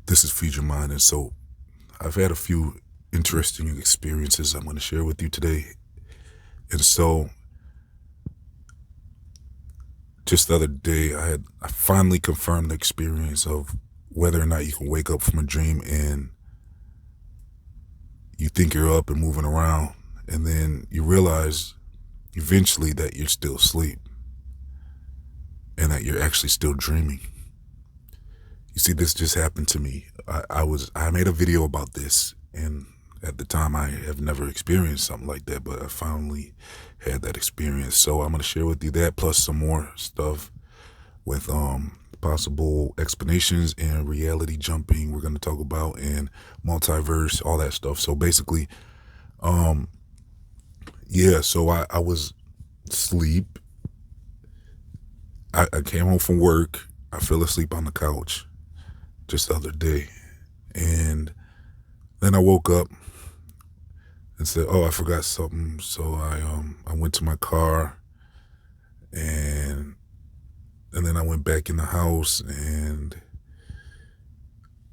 This is Feed Your Mind, and so I've had a few interesting experiences I'm going to share with you today. And so, just the other day, I finally confirmed the experience of whether or not you can wake up from a dream and you think you're up and moving around, and then you realize eventually that you're still asleep and that you're actually still dreaming. You see, this just happened to me. I made a video about this, and at the time I have never experienced something like that, but I finally had that experience. So I'm going to share with you that plus some more stuff with possible explanations and reality jumping we're going to talk about, and multiverse, all that stuff. So basically, yeah, so I was asleep. I came home from work. I fell asleep on the couch just the other day. And then I woke up and said, "Oh, I forgot something." So I went to my car, and then I went back in the house, and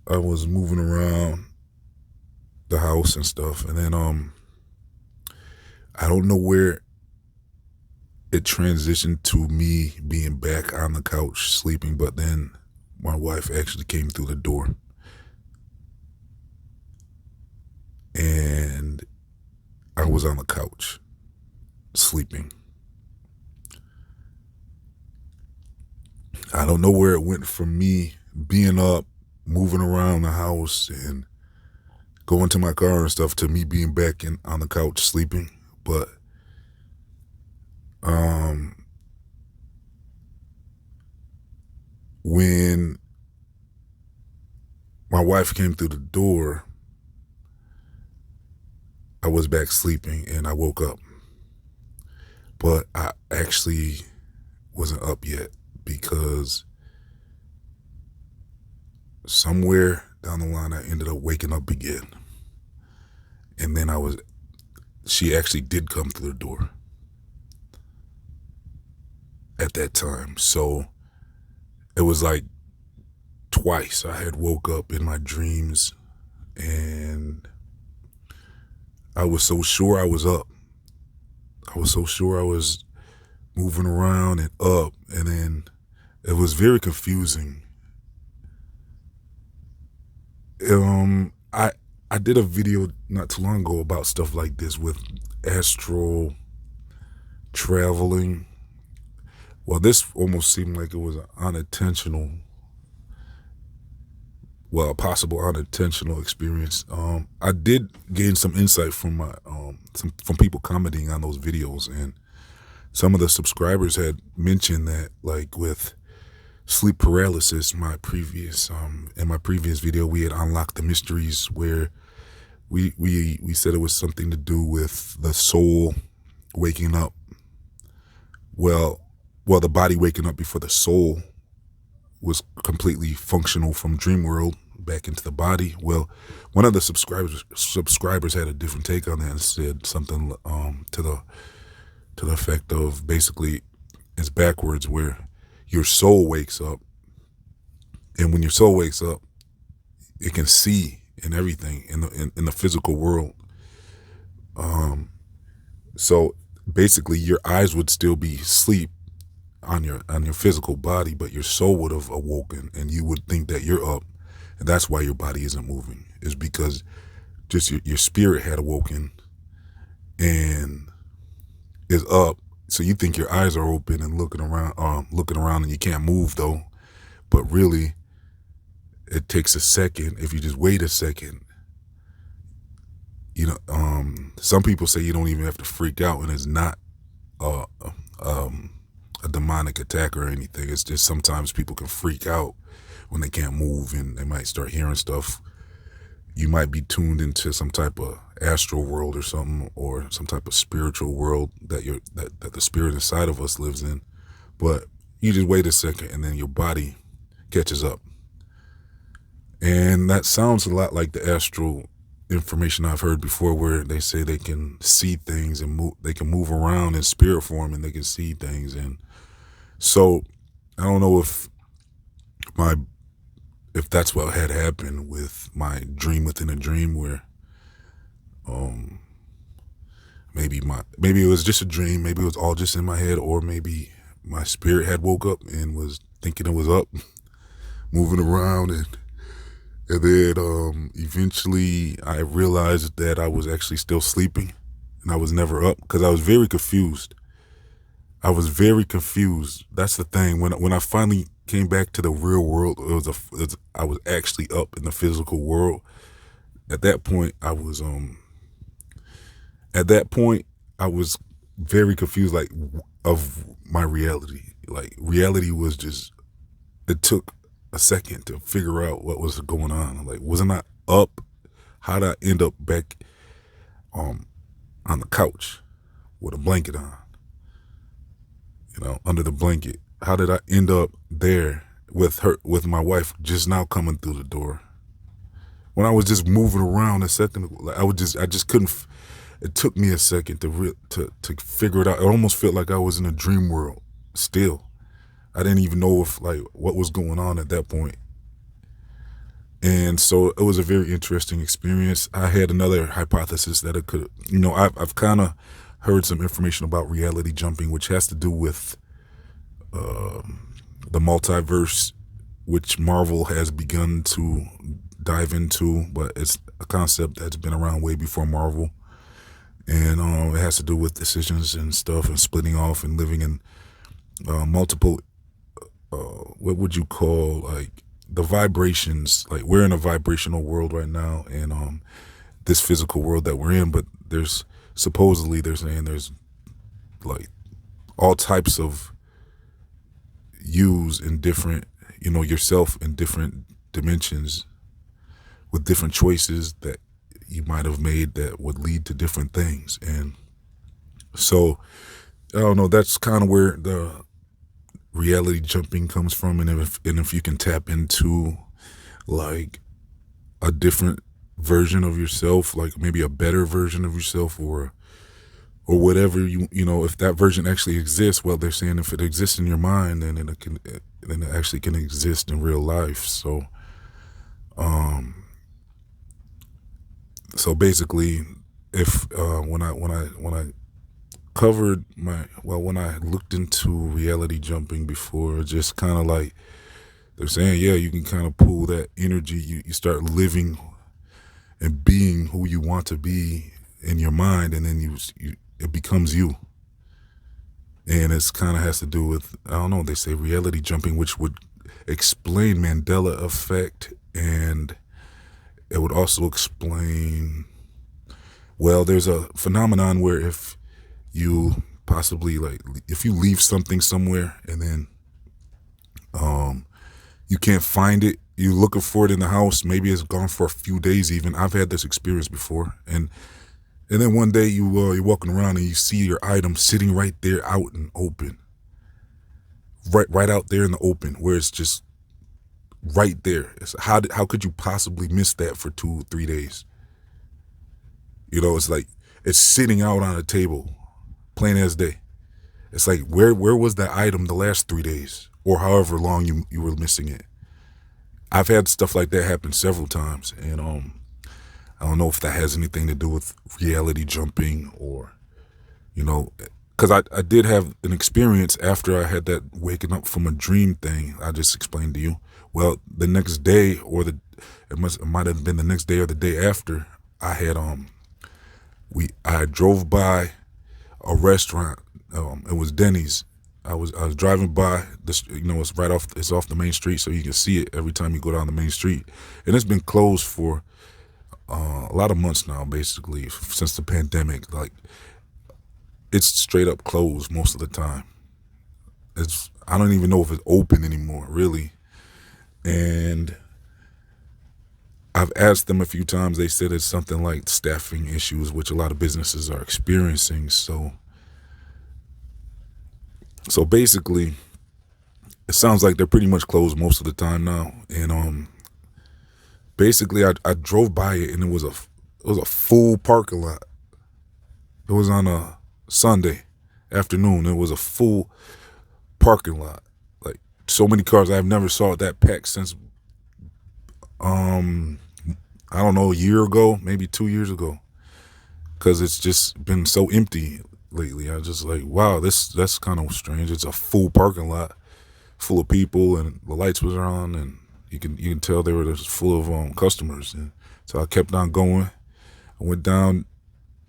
I was moving around the house and stuff. And then I don't know where it transitioned to me being back on the couch sleeping, but then my wife actually came through the door. And I was on the couch sleeping. I don't know where it went from me being up, moving around the house and going to my car and stuff to me being back on the couch sleeping. But when my wife came through the door, I was back sleeping and I woke up. But I actually wasn't up yet because somewhere down the line I ended up waking up again. And then she actually did come through the door at that time. So it was like twice I had woke up in my dreams, and I was so sure I was up. I was so sure I was moving around and up, and then it was very confusing. I did a video not too long ago about stuff like this with astral traveling. Well, this almost seemed like it was an unintentional, well, a possible unintentional experience. I did gain some insight from from people commenting on those videos, and some of the subscribers had mentioned that, like with sleep paralysis, in my previous video, we had unlocked the mysteries where we said it was something to do with the soul waking up. Well, the body waking up before the soul was completely functional from dream world back into the body. Well, one of the subscribers had a different take on that and said something to the effect of, basically it's backwards, where your soul wakes up, and when your soul wakes up, it can see and everything in the physical world. So basically your eyes would still be asleep on your physical body, but your soul would have awoken, and you would think that you're up, and that's why your body isn't moving, is because just your spirit had awoken and is up. So you think your eyes are open and looking around, and you can't move though. But really, it takes a second. If you just wait a second, some people say you don't even have to freak out, and it's not a demonic attack or anything. It's just sometimes people can freak out when they can't move, and they might start hearing stuff. You might be tuned into some type of astral world or something, or some type of spiritual world that the spirit inside of us lives in. But you just wait a second, and then your body catches up. And that sounds a lot like the astral information I've heard before, where they say they can see things and move, they can move around in spirit form, and they can see things. And so I don't know if my if that's what had happened with my dream within a dream, where maybe it was just a dream, maybe it was all just in my head, or maybe my spirit had woke up and was thinking it was up, moving around, and then eventually I realized that I was actually still sleeping and I was never up, because I was very confused. I was very confused. That's the thing. When I finally came back to the real world, I was actually up in the physical world. At that point, I was very confused, like, of my reality. Like, reality was just, it took a second to figure out what was going on. I'm like, wasn't I up? How did I end up back on the couch with a blanket on? Under the blanket. How did I end up there with my wife just now coming through the door? When I was just moving around a second ago, like I just couldn't. It took me a second to figure it out. It almost felt like I was in a dream world still. I didn't even know what was going on at that point. And so it was a very interesting experience. I had another hypothesis that it could, I've kind of heard some information about reality jumping, which has to do with the multiverse, which Marvel has begun to dive into, but it's a concept that's been around way before Marvel. And it has to do with decisions and stuff, and splitting off and living in multiple, what would you call, like, the vibrations. Like, we're in a vibrational world right now, and this physical world that we're in, but there's supposedly, they're saying there's like all types of yous in different, yourself in different dimensions with different choices that you might have made that would lead to different things. And so, I don't know, that's kind of where the reality jumping comes from. And if you can tap into like a different version of yourself, like maybe a better version of yourself, or whatever, if that version actually exists, well, they're saying if it exists in your mind, then it actually can exist in real life. So basically, if when I covered when I looked into reality jumping before, just kind of like, they're saying, yeah, you can kind of pull that energy. You start living and being who you want to be in your mind, and then it becomes you. And it's kind of has to do with, I don't know, they say reality jumping, which would explain Mandela effect, and it would also explain, well, there's a phenomenon where if you possibly, like, if you leave something somewhere and then you can't find it, you're looking for it in the house, maybe it's gone for a few days even. I've had this experience before, and then one day you're walking around and you see your item sitting right there out and open, right out there in the open, where it's just right there. How could you possibly miss that for 2-3 days? It's like it's sitting out on a table, plain as day. It's like, where was that item the last 3 days, or however long you were missing it? I've had stuff like that happen several times, and I don't know if that has anything to do with reality jumping, or, because I did have an experience after I had that waking up from a dream thing I just explained to you. Well, the next day, or it might have been the next day or the day after, I had I drove by a restaurant. It was Denny's. I was driving by this, it's off the main street, so you can see it every time you go down the main street, and it's been closed for a lot of months now, basically since the pandemic. Like, it's straight up closed most of the time. I don't even know if it's open anymore, really. And I've asked them a few times. They said it's something like staffing issues, which a lot of businesses are experiencing. So basically, it sounds like they're pretty much closed most of the time now. And basically, I drove by it, and it was a full parking lot. It was on a Sunday afternoon. It was a full parking lot, like, so many cars. I've never saw it that packed since I don't know, a year ago, maybe 2 years ago, because it's just been so empty lately. I was just like, wow, that's kind of strange. It's a full parking lot full of people, and the lights was on, and you can tell they were just full of customers. And so I kept on going. I went down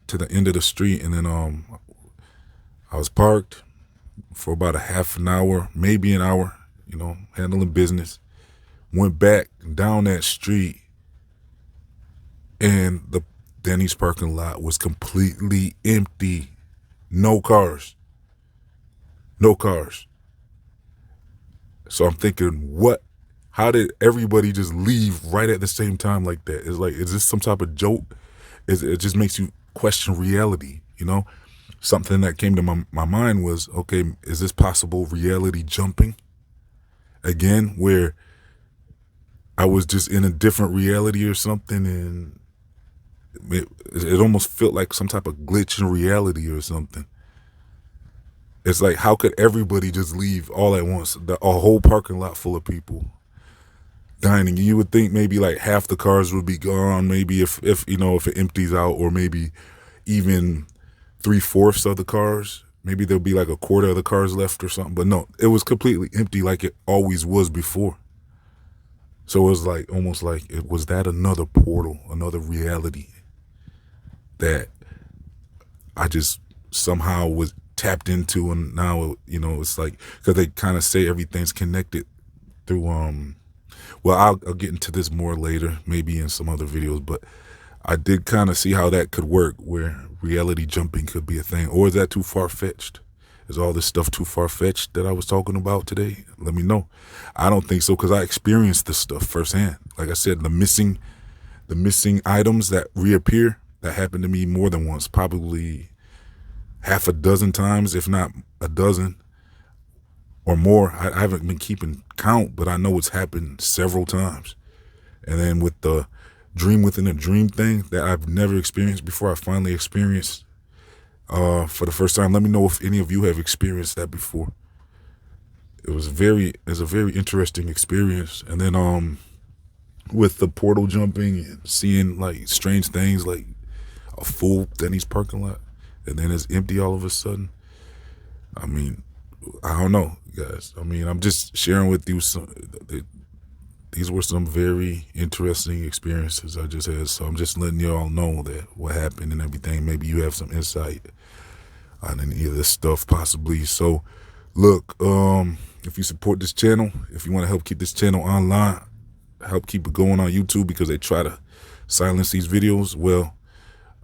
to the end of the street, and then I was parked for about a half an hour, maybe an hour, handling business. Went back down that street, and the Denny's parking lot was completely empty. No cars. No cars. So I'm thinking, how did everybody just leave right at the same time like that? It's like, is this some type of joke? It just makes you question reality, Something that came to my mind was, okay, is this possible reality jumping? Again, where I was just in a different reality or something, and it almost felt like some type of glitch in reality or something. It's like, how could everybody just leave all at once? A whole parking lot full of people dining. You would think maybe like half the cars would be gone, maybe if it empties out, or maybe even 3/4 of the cars. Maybe there'll be like a quarter of the cars left or something. But no, it was completely empty like it always was before. So it was like, almost like, was that another portal, another reality that I just somehow was tapped into? And now, it's like, because they kind of say everything's connected through, well, I'll get into this more later, maybe in some other videos, but I did kind of see how that could work, where reality jumping could be a thing. Or is that too far-fetched? Is all this stuff too far-fetched that I was talking about today? Let me know. I don't think so, because I experienced this stuff firsthand. Like I said, the missing items that reappear, that happened to me more than once, probably half a dozen times, if not a dozen or more. I haven't been keeping count, but I know it's happened several times. And then with the dream within a dream thing that I've never experienced before, I finally experienced for the first time. Let me know if any of you have experienced that before. It's a very interesting experience. And then with the portal jumping and seeing like strange things, like a full Denny's parking lot, and then it's empty all of a sudden. I mean, I don't know, guys. I mean, I'm just sharing with you these were some very interesting experiences I just had. So I'm just letting y'all know that what happened and everything. Maybe you have some insight on any of this stuff, possibly. So look, if you support this channel, if you want to help keep this channel online, help keep it going on YouTube, because they try to silence these videos, well,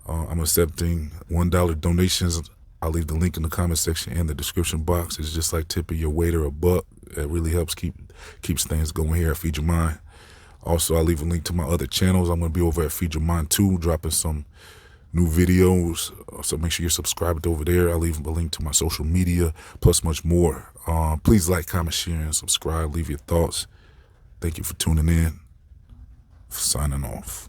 I'm accepting $1 donations. I'll leave the link in the comment section and the description box. It's just like tipping your waiter $1. It really helps keeps things going here at Feed Your Mind. Also, I'll leave a link to my other channels. I'm going to be over at Feed Your Mind 2, dropping some new videos. So make sure you're subscribed over there. I'll leave a link to my social media, plus much more. Please like, comment, share, and subscribe. Leave your thoughts. Thank you for tuning in. Signing off.